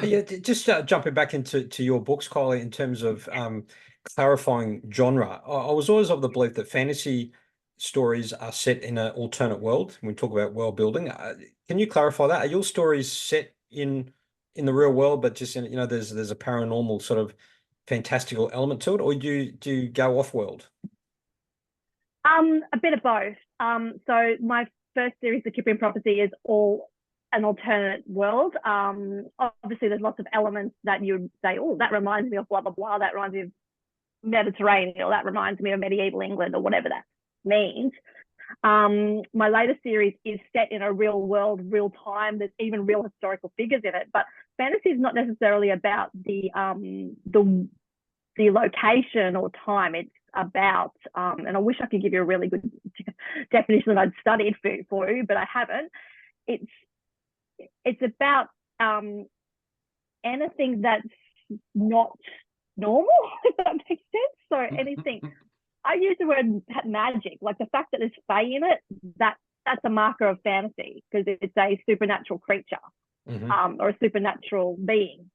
Yeah, just jumping back into your books, Kylie, in terms of clarifying genre. I was always of the belief that fantasy stories are set in an alternate world. When we talk about world building, can you clarify that? Are your stories set in the real world, but just in, there's a paranormal sort of fantastical element to it, or do you go off world? A bit of both. So my first series, The Cyprian Prophecy, is all an alternate world. Obviously, there's lots of elements that you say, oh, that reminds me of blah blah blah. That reminds me of Mediterranean, or that reminds me of medieval England, or whatever that means. My latest series is set in a real world, real time. There's even real historical figures in it. But fantasy is not necessarily about the location or time. It's about, and I wish I could give you a really good definition that I'd studied for you, but I haven't. It's about anything that's not normal, if that makes sense. So anything, I use the word magic, like the fact that there's fae in it, that's a marker of fantasy, because it's a supernatural creature, or a supernatural being.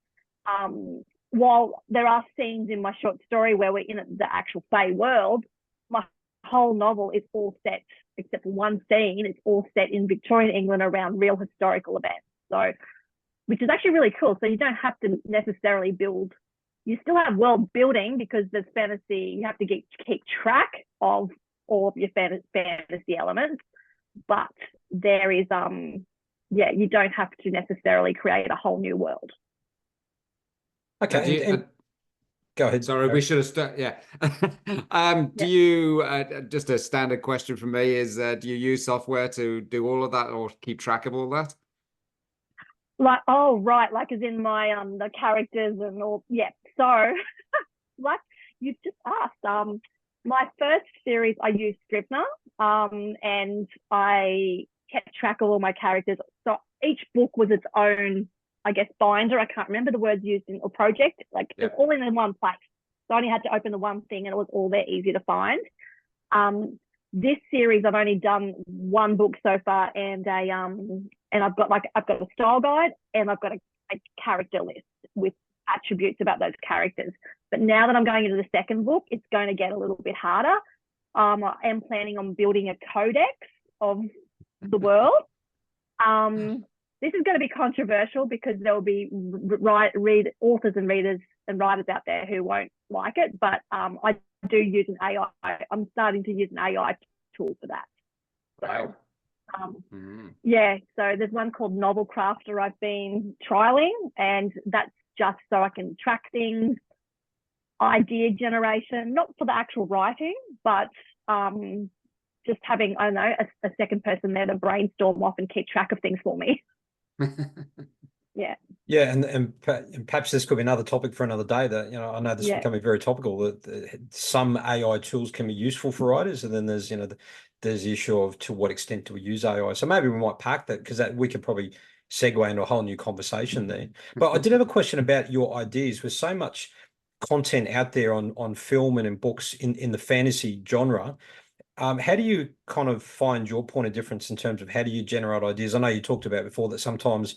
While there are scenes in my short story where we're in the actual fae world, my whole novel is all set, except for one scene, it's all set in Victorian England around real historical events. So, which is actually really cool. So you don't have to necessarily build, you still have world building because there's fantasy, you have to keep track of all of your fantasy elements, but there is, you don't have to necessarily create a whole new world. Okay, and go ahead. Sorry, we should have started. Yeah. Do you, just a standard question from me is, do you use software to do all of that or keep track of all that? Like, oh, right. Like as in my, the characters and all. Yeah. So like you just asked, my first series, I used Scrivener, and I kept track of all my characters. So each book was its own, I guess, binder. I can't remember the words used in, or project. Like it's all in one place. So I only had to open the one thing, and it was all there, easy to find. This series, I've only done one book so far, and I've got a style guide, and I've got a character list with attributes about those characters. But now that I'm going into the second book, it's going to get a little bit harder. I am planning on building a codex of the world. This is going to be controversial because there will be authors and readers and writers out there who won't like it, but I do use an AI. I'm starting to use an AI tool for that. So, yeah, so there's one called Novel Crafter I've been trialing, and that's just so I can track things, idea generation, not for the actual writing, but just having, I don't know, a second person there to brainstorm off and keep track of things for me. Yeah, and perhaps this could be another topic for another day. That I know this is becoming very topical. That some AI tools can be useful for writers, and then there's there's the issue of to what extent do we use AI. So maybe we might park that, because we could probably segue into a whole new conversation there. But I did have a question about your ideas. With so much content out there on film and in books in the fantasy genre, how do you kind of find your point of difference in terms of how do you generate ideas? I know you talked about before that sometimes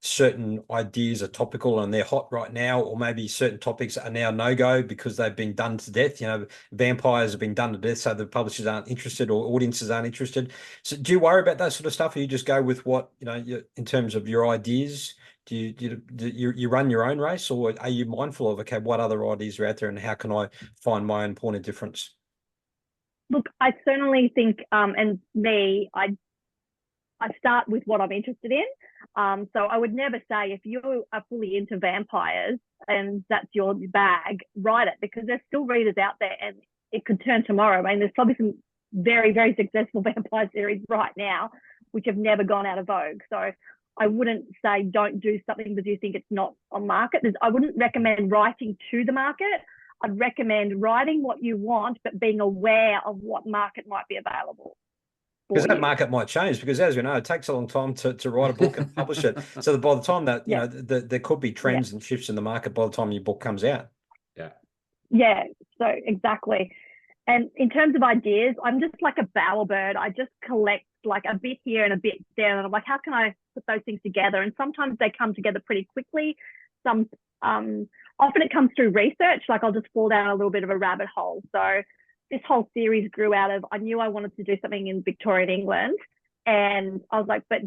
certain ideas are topical and they're hot right now, or maybe certain topics are now no-go because they've been done to death. Vampires have been done to death, so the publishers aren't interested or audiences aren't interested. So do you worry about that sort of stuff, or you just go with what, in terms of your ideas? Do you run your own race, or are you mindful of, okay, what other ideas are out there and how can I find my own point of difference? Look, I certainly think, and me, I start with what I'm interested in. So I would never say if you are fully into vampires and that's your bag, write it, because there's still readers out there and it could turn tomorrow. I mean, there's probably some very, very successful vampire series right now which have never gone out of vogue. So I wouldn't say don't do something because you think it's not on market. I wouldn't recommend writing to the market. I'd recommend writing what you want, but being aware of what market might be available. Because that market might change, because as we know, it takes a long time to write a book and publish it. So that by the time that, there could be trends and shifts in the market by the time your book comes out. Yeah, so exactly. And in terms of ideas, I'm just like a bowerbird. I just collect like a bit here and a bit there. And I'm like, how can I put those things together? And sometimes they come together pretty quickly. Some often it comes through research. Like I'll just fall down a little bit of a rabbit hole. So this whole series grew out of, I knew I wanted to do something in Victorian England. And I was like, but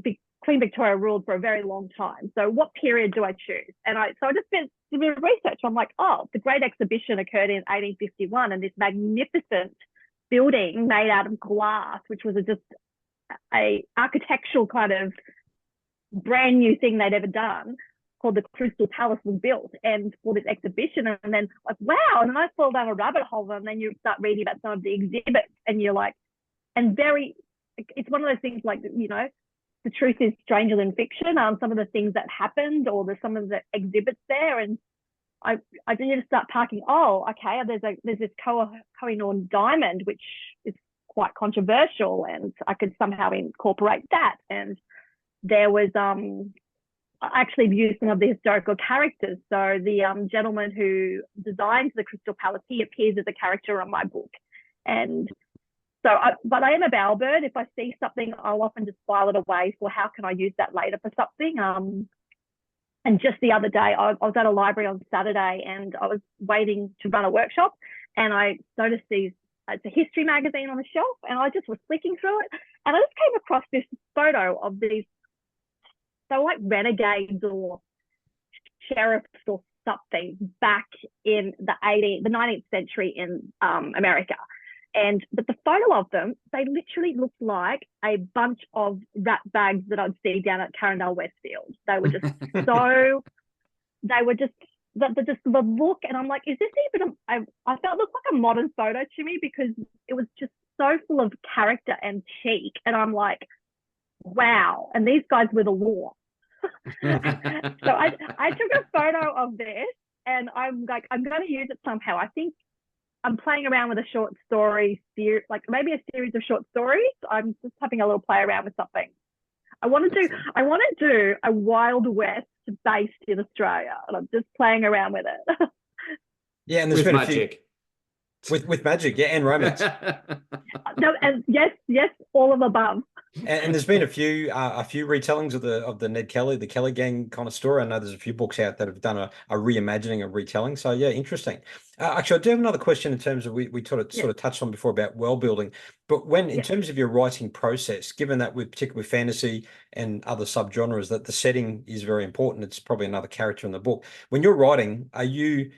Queen Victoria ruled for a very long time. So what period do I choose? And I just spent a bit of research. I'm like, oh, the Great Exhibition occurred in 1851, and this magnificent building made out of glass, which was just a architectural kind of brand new thing they'd ever done, called the Crystal Palace, was built and for this exhibition. And then like, wow. And then I fall down a rabbit hole, and then you start reading about some of the exhibits, and you're like, and it's one of those things like, you know, the truth is stranger than fiction. Some of the things that happened, or some of the exhibits there, and I need to start parking. Oh, okay. There's this Koh-i-Noor diamond, which is quite controversial, and I could somehow incorporate that. And there was I actually viewed some of the historical characters. So the gentleman who designed the Crystal Palace, he appears as a character on my book, and so, but I am a bowerbird. If I see something, I'll often just file it away for how can I use that later for something. And just the other day, I was at a library on Saturday, and I was waiting to run a workshop, and I noticed it's a history magazine on the shelf, and I just was flicking through it, and I just came across this photo of these, they were like renegades or sheriffs or something back in the 19th century in America. But the photo of them, they literally looked like a bunch of rat bags that I'd see down at Carindale Westfield. They were just the look, and I'm like, is this even I felt it looked like a modern photo to me, because it was just so full of character and cheek, and I'm like, wow. And these guys were the law. So I took a photo of this, and I'm like, I'm going to use it somehow. I think I'm playing around with a short story series, like maybe a series of short stories. I'm just having a little play around with something. I want to do a Wild West based in Australia, and I'm just playing around with it. Yeah, and there's with been magic. With magic, yeah, and romance. No, and yes, all of above. And there's been a few retellings of the Ned Kelly, the Kelly Gang kind of story. I know there's a few books out that have done a reimagining, a retelling. So yeah, interesting. Actually, I do have another question in terms of we sort of touched on before about world building, but in terms of your writing process, given that particularly with fantasy and other subgenres, that the setting is very important. It's probably another character in the book. When you're writing, are you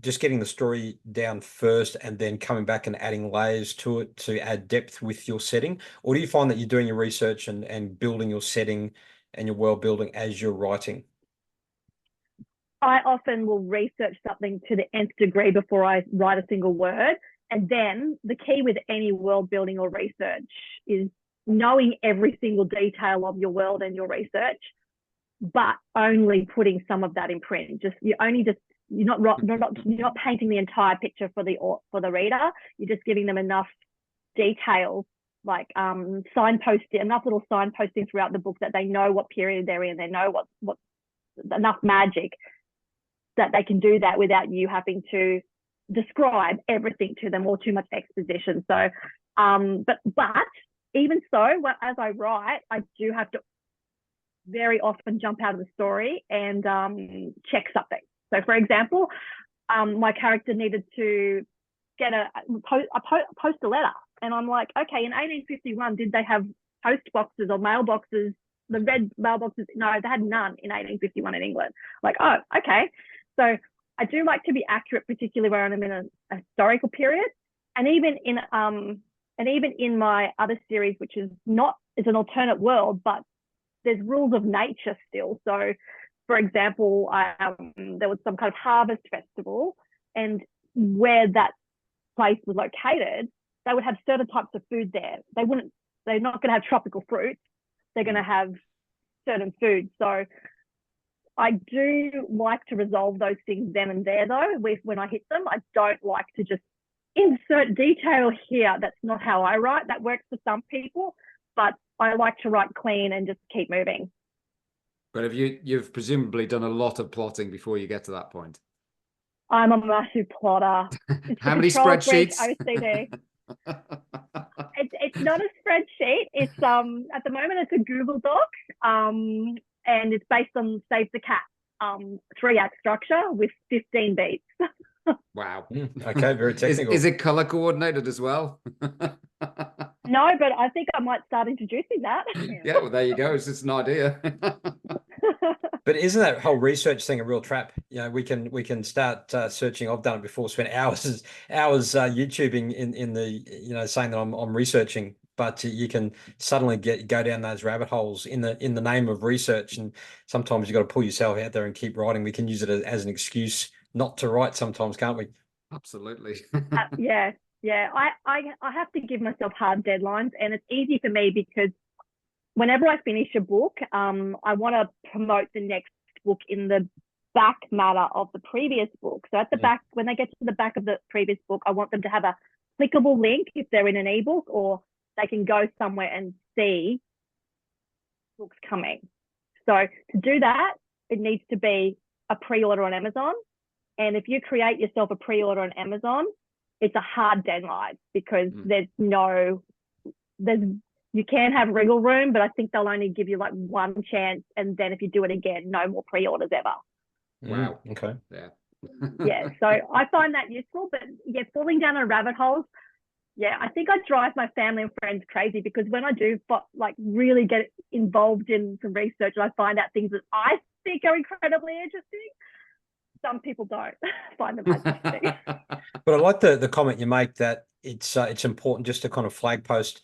just getting the story down first and then coming back and adding layers to it to add depth with your setting? Or do you find that you're doing your research and building your setting and your world building as you're writing? I often will research something to the nth degree before I write a single word. And then the key with any world building or research is knowing every single detail of your world and your research, but only putting some of that in print. You're not painting the entire picture for the reader. You're just giving them enough details, like enough little signposting throughout the book that they know what period they're in. They know what enough magic that they can do that without you having to describe everything to them or too much exposition. So, but even so, as I write, I do have to very often jump out of the story and check something. So, for example, my character needed to get post a letter, and I'm like, okay, in 1851, did they have post boxes or mailboxes? The red mailboxes? No, they had none in 1851 in England. Like, oh, okay. So I do like to be accurate, particularly where I'm in a historical period, and even in my other series, which is an alternate world, but there's rules of nature still. So, for example, there was some kind of harvest festival, and where that place was located, they would have certain types of food there. They're not going to have tropical fruits. They're going to have certain foods. So I do like to resolve those things then and there, though. When I hit them, I don't like to just insert detail here. That's not how I write. That works for some people, but I like to write clean and just keep moving. But you've presumably done a lot of plotting before you get to that point. I'm a massive plotter. How many spreadsheets? OCD. It's not a spreadsheet. It's at the moment it's a Google Doc, and it's based on Save the Cat 3-act structure with 15 beats. Wow. Okay, very technical. Is it color coordinated as well? No, but I think I might start introducing that. Yeah, well, there you go. It's just an idea. But isn't that whole research thing a real trap? You know, we can start searching. I've done it before. Spent hours YouTubing in the, you know, saying that I'm researching, but you can suddenly go down those rabbit holes in the name of research, and sometimes you got to pull yourself out there and keep writing. We can use it as an excuse not to write sometimes, can't we? Absolutely. Yeah. I have to give myself hard deadlines, and it's easy for me because whenever I finish a book, I want to promote the next book in the back matter of the previous book. So at the back, when they get to the back of the previous book, I want them to have a clickable link if they're in an ebook, or they can go somewhere and see books coming. So to do that, it needs to be a pre-order on Amazon. And if you create yourself a pre-order on Amazon, it's a hard deadline because you can have wriggle room, but I think they'll only give you like one chance. And then if you do it again, no more pre-orders ever. Wow. Okay. Yeah. Yeah. So I find that useful, but yeah, falling down a rabbit hole. Yeah, I think I drive my family and friends crazy because when I do like really get involved in some research and I find out things that I think are incredibly interesting, some people don't find them as interesting. But I like the comment you make that it's important just to kind of flag post,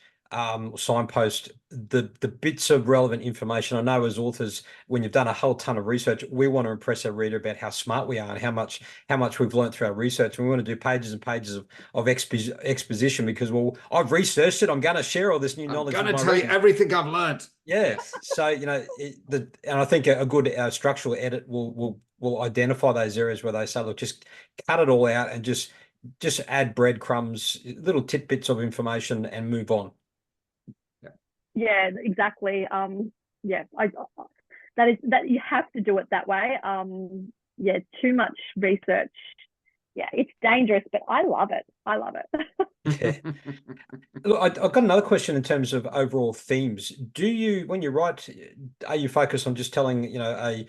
signpost the bits of relevant information. I know as authors, when you've done a whole ton of research, we want to impress our reader about how smart we are and how much we've learned through our research. And we want to do pages and pages of exposition because, well, I've researched it. I'm going to share all this new knowledge. I'm going to tell you everything I've learned. Yeah. So, you know, and I think a good structural edit will identify those areas where they say, look, just cut it all out and just add breadcrumbs, little tidbits of information and move on. Yeah, exactly. Yeah, that you have to do it that way. Yeah, too much research. Yeah, it's dangerous, but I love it. I love it. Yeah. Look, I've got another question in terms of overall themes. Do you, when you write, are you focused on just telling, you know,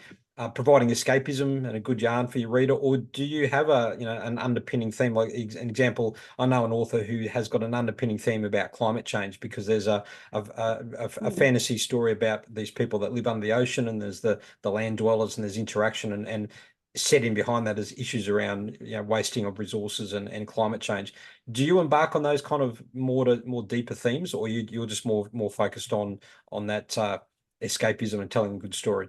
providing escapism and a good yarn for your reader, or do you have an underpinning theme? Like an example, I know an author who has got an underpinning theme about climate change because there's a fantasy story about these people that live under the ocean, and there's the land dwellers, and there's interaction, and set in behind that is issues around, you know, wasting of resources and climate change. Do you embark on those kind of more deeper themes, or you're just more focused on that escapism and telling a good story?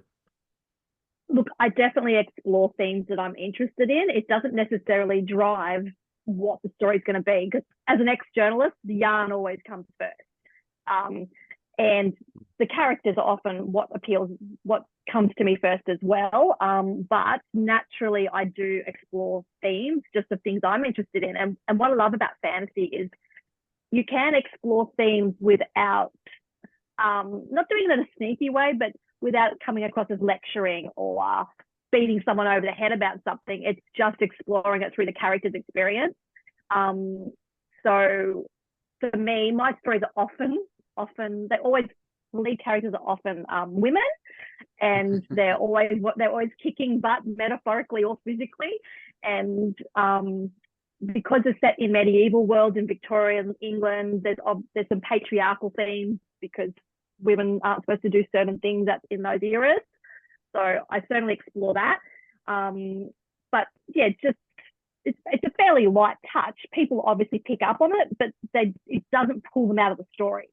Look, I definitely explore themes that I'm interested in. It doesn't necessarily drive what the story's going to be, because as an ex-journalist, the yarn always comes first. And the characters are often what comes to me first as well. But naturally, I do explore themes, just of things I'm interested in. And what I love about fantasy is you can explore themes without, not doing it in a sneaky way, but without coming across as lecturing or beating someone over the head about something. It's just exploring it through the character's experience. So for me, my stories are often lead characters are often women, and they're always kicking butt, metaphorically or physically. And because it's set in medieval world in Victorian England, there's some patriarchal themes because women aren't supposed to do certain things in those eras. So I certainly explore that. But yeah, it's a fairly light touch. People obviously pick up on it, but it doesn't pull them out of the story.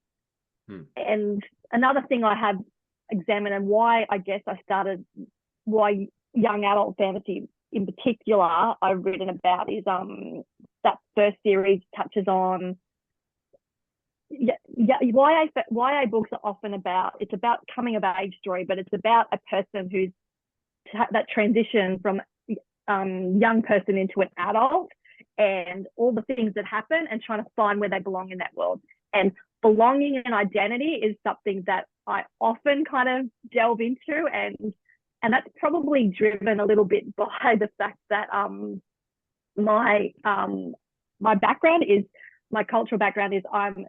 And another thing I have examined, and why I guess why young adult fantasy in particular I've written about, is that first series touches on YA books are often about coming of age story, but it's about a person who's that transition from young person into an adult, and all the things that happen, and trying to find where they belong in that world. And belonging and identity is something that I often kind of delve into, and that's probably driven a little bit by the fact that my background is my cultural background is I'm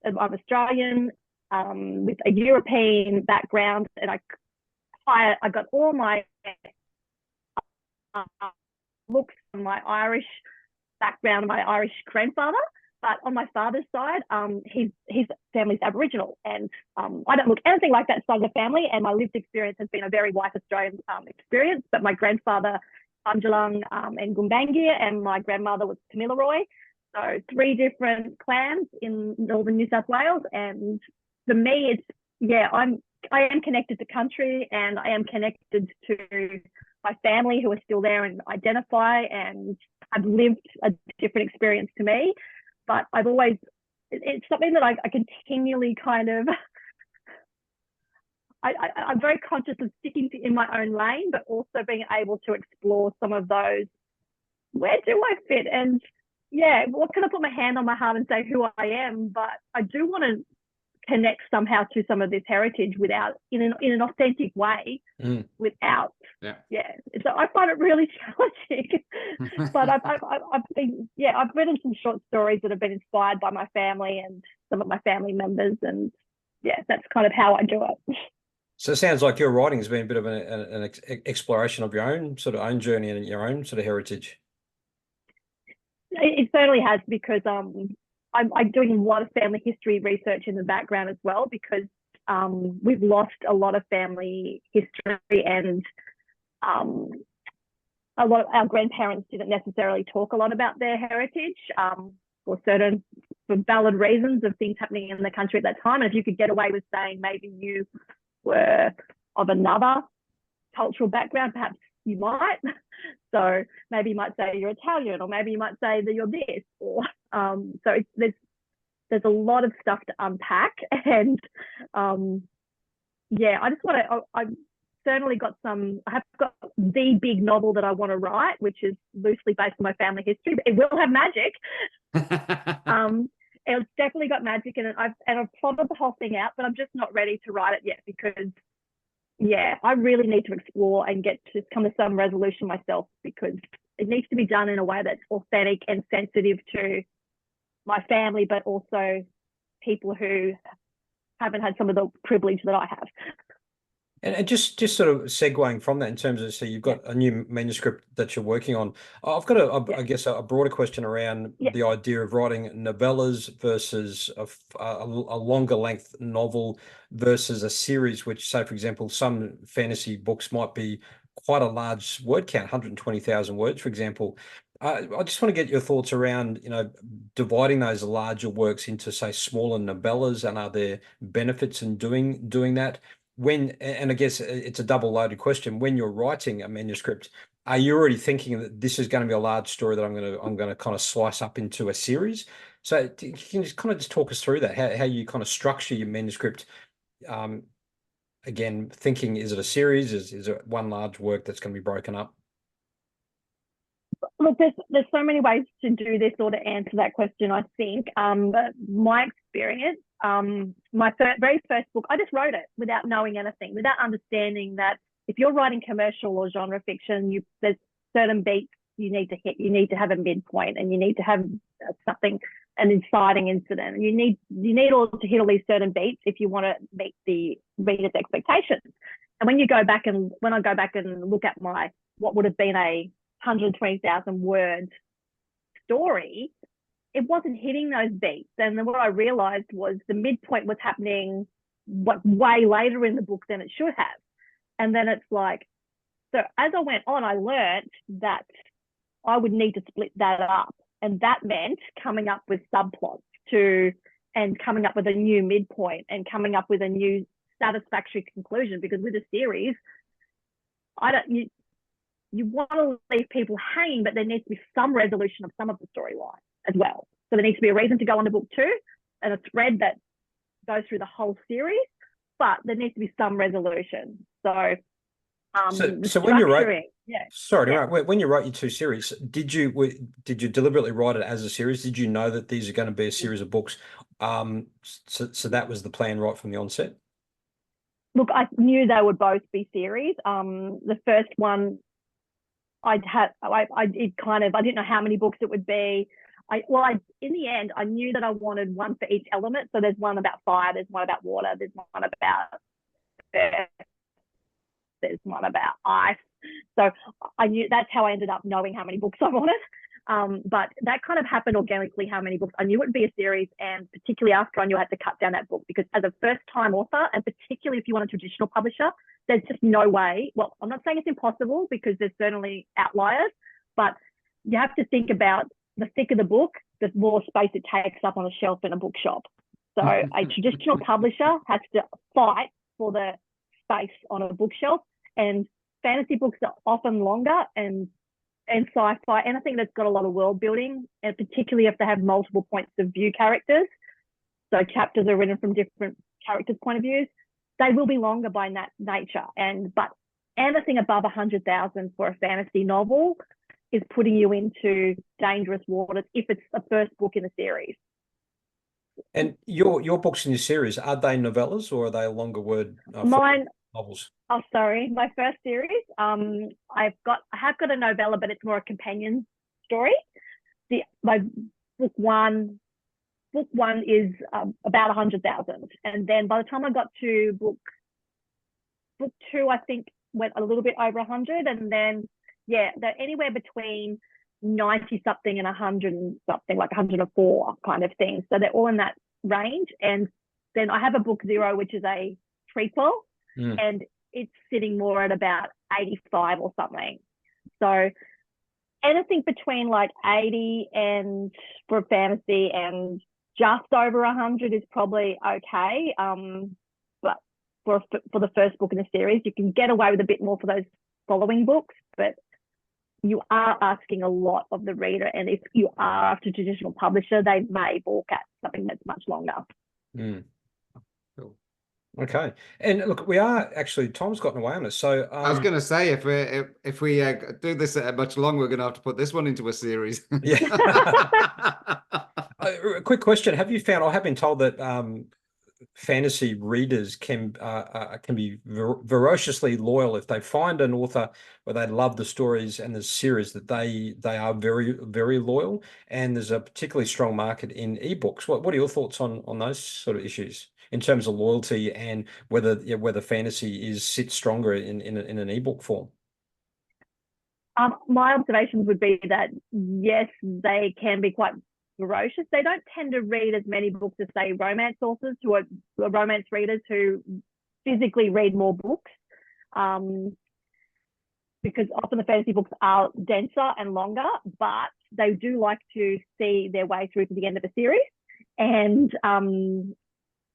Australian with a European background, and I got all my looks from my Irish background, my Irish grandfather. But on my father's side, his family's Aboriginal, and I don't look anything like that side of the family. And my lived experience has been a very white Australian experience. But my grandfather, Bundjalung and Gumbaynggirr, and my grandmother was Kamilaroi. So 3 different clans in northern New South Wales. And for me, I am connected to country, and I am connected to my family who are still there and identify and have lived a different experience to me. But it's something that I continually kind of, I'm very conscious of sticking in my own lane, but also being able to explore some of those, where do I fit? And yeah, what can I put my hand on my heart and say who I am? But I do want to connect somehow to some of this heritage in an authentic way, without so I find it really challenging. But I've written some short stories that have been inspired by my family and some of my family members, and that's kind of how I do it. So it sounds like your writing has been a bit of an exploration of your own journey and your own sort of heritage. It certainly has, because I'm doing a lot of family history research in the background as well, because we've lost a lot of family history, and a lot of our grandparents didn't necessarily talk a lot about their heritage for valid reasons of things happening in the country at that time. And if you could get away with saying maybe you were of another cultural background, perhaps you might. So maybe you might say you're Italian, or maybe you might say that you're this, or so there's a lot of stuff to unpack. And I just want to, I've certainly got I have got the big novel that I want to write, which is loosely based on my family history, but it will have magic. It's definitely got magic in it. I've plotted the whole thing out, but I'm just not ready to write it yet, because I really need to explore and come to some resolution myself, because it needs to be done in a way that's authentic and sensitive to my family, but also people who haven't had some of the privilege that I have. And just sort of segueing from that, in terms of, so you've got a new manuscript that you're working on. I've got I guess a broader question around the idea of writing novellas versus a longer length novel versus a series, which, say, for example, some fantasy books might be quite a large word count, 120,000 words, for example. I just want to get your thoughts around, dividing those larger works into, say, smaller novellas, and are there benefits in doing that? And I guess it's a double-loaded question. When you're writing a manuscript, are you already thinking that this is going to be a large story that I'm going to kind of slice up into a series? So can you just kind of talk us through that, how you kind of structure your manuscript? Again, thinking, is it a series? Is it one large work that's going to be broken up? Look, there's so many ways to do this or to answer that question, I think. But my experience, my very first book, I just wrote it without knowing anything, without understanding that if you're writing commercial or genre fiction, there's certain beats you need to hit. You need to have a midpoint, and you need to have something, an inciting incident. And you need all to hit all these certain beats if you want to meet the reader's expectations. And when I go back and look at what would have been a 120,000 word story, it wasn't hitting those beats. And then what I realized was the midpoint was happening way later in the book than it should have. And then it's like, so as I went on, I learned that I would need to split that up. And that meant coming up with subplots and coming up with a new midpoint and coming up with a new satisfactory conclusion. Because with a series, you want to leave people hanging, but there needs to be some resolution of some of the storyline as well. So there needs to be a reason to go on to book 2 and a thread that goes through the whole series, but there needs to be some resolution. So when you write, when you write your 2 series, did you deliberately write it as a series? Did you know that these are going to be a series of books? So that was the plan right from the onset? Look, I knew they would both be series. The first one, I didn't know how many books it would be. in the end, I knew that I wanted one for each element. So there's one about fire, there's one about water, there's one about earth, there's one about ice. So I knew that's how I ended up knowing how many books I wanted. But that kind of happened organically, how many books. I knew it would be a series, and particularly after I knew I had to cut down that book, because as a first-time author, and particularly if you want a traditional publisher, there's just no way. Well, I'm not saying it's impossible, because there's certainly outliers, but you have to think about the thicker the book, the more space it takes up on a shelf in a bookshop. So a traditional publisher has to fight for the space on a bookshelf, and fantasy books are often longer, and sci-fi, anything that's got a lot of world building, and particularly if they have multiple points of view characters. So chapters are written from different characters' point of views. They will be longer by nature. But anything above 100,000 for a fantasy novel is putting you into dangerous waters if it's the first book in the series. And your books in your series, are they novellas or are they longer word novels? Oh, sorry. My first series, I have got a novella, but it's more a companion story. My book one is about 100,000, and then by the time I got to book two, I think went a little bit over 100, and then they're anywhere between 90 something and 100 and something, like 104 kind of thing. So they're all in that range. And then I have a book 0, which is a prequel, and it's sitting more at about 85 or something. So anything between like 80 and for fantasy and just over 100 is probably okay. But for the first book in the series, you can get away with a bit more for those following books, but you are asking a lot of the reader. And if you are after a traditional publisher, they may balk at something that's much longer. Cool. Okay. And look, we are actually, time's gotten away on us. So I was going to say, if we do this much longer, we're going to have to put this one into a series. A quick question. Have you found, I have been told that fantasy readers can be ferociously loyal if they find an author where they love the stories and the series, that they are very, very loyal, and there's a particularly strong market in ebooks. What are your thoughts on those sort of issues in terms of loyalty, and whether fantasy sits stronger in an ebook form? My observations would be that yes, they can be quite ferocious. They don't tend to read as many books as, say, romance authors, who are romance readers who physically read more books, because often the fantasy books are denser and longer, but they do like to see their way through to the end of a series, and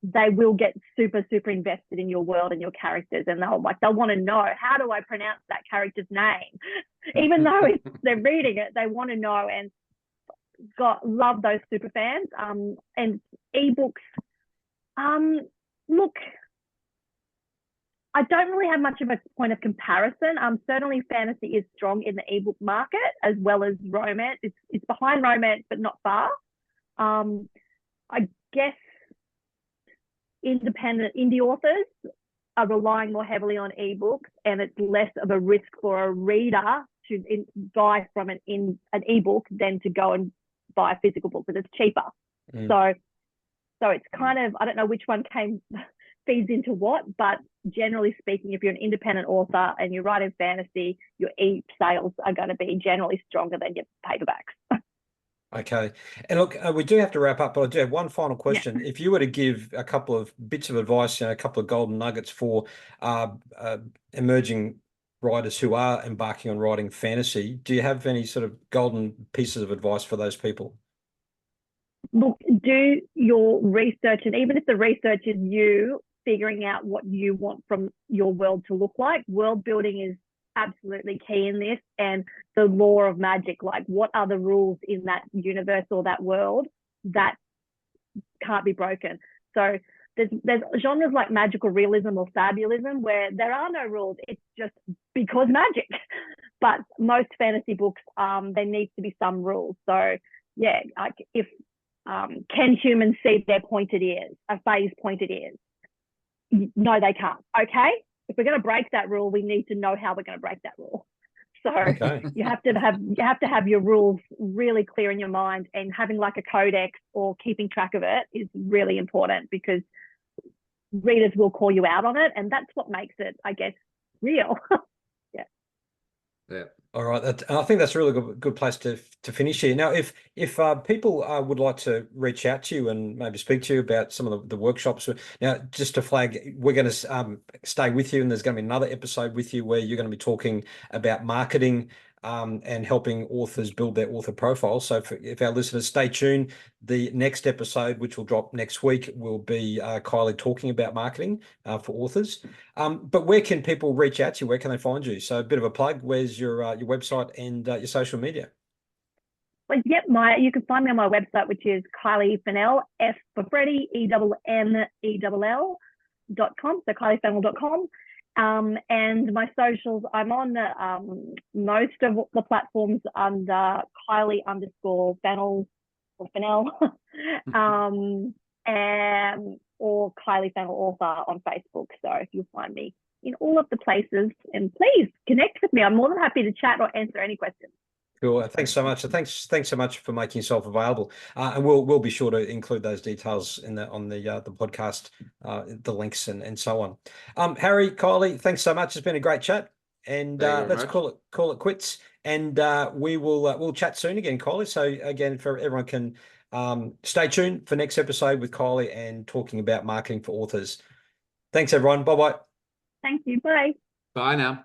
they will get super, super invested in your world and your characters, and they'll want to know, how do I pronounce that character's name? Even though they're reading it, they want to know, and love those super fans. And ebooks, look, I don't really have much of a point of comparison. Certainly fantasy is strong in the ebook market as well as romance. It's behind romance, but not far. I guess independent indie authors are relying more heavily on ebooks, and it's less of a risk for a reader to buy from an ebook than to go and buy a physical book, because it's cheaper. So it's kind of, I don't know which one feeds into what, but generally speaking, if you're an independent author and you write in fantasy, your e-sales are going to be generally stronger than your paperbacks. Okay. And look, we do have to wrap up, but I do have one final question. If you were to give a couple of bits of advice, a couple of golden nuggets for emerging writers who are embarking on writing fantasy, do you have any sort of golden pieces of advice for those people? Look, do your research, and even if the research is you figuring out what you want from your world to look like, world building is absolutely key in this, and the law of magic, like what are the rules in that universe or that world that can't be broken. So there's genres like magical realism or fabulism where there are no rules, it's just because magic. But most fantasy books, there needs to be some rules. So yeah, like if can humans see their pointed ears, a fae's pointed ears? No, they can't. Okay, if we're going to break that rule, we need to know how we're going to break that rule. So Okay. you have to have your rules really clear in your mind, and having like a codex or keeping track of it is really important, because readers will call you out on it, and that's what makes it, I guess, real. Yeah. All right, I think that's a really good place to finish here. Now, if people would like to reach out to you and maybe speak to you about some of the workshops, now just to flag, we're going to stay with you, and there's going to be another episode with you where you're going to be talking about marketing and helping authors build their author profile. So if our listeners stay tuned, the next episode, which will drop next week, will be Kylie talking about marketing for authors. But where can people reach out to you? Where can they find you? So a bit of a plug. Where's your website and your social media? Well, yep, you can find me on my website, which is Kylie Fennell, F for Freddie, ENNELL.com, so KylieFennell.com. And my socials, I'm on most of the platforms under Kylie_Fennell or Fennell, or Kylie Fennell Author on Facebook. So if you'll find me in all of the places, and please connect with me. I'm more than happy to chat or answer any questions. Cool. Thanks so much. Thanks so much for making yourself available. And we'll be sure to include those details on the podcast, the links and so on. Harry, Kylie, thanks so much. It's been a great chat, and let's call it quits. And we'll chat soon again, Kylie. So again, for everyone can stay tuned for next episode with Kylie and talking about marketing for authors. Thanks, everyone. Bye bye. Thank you. Bye. Bye now.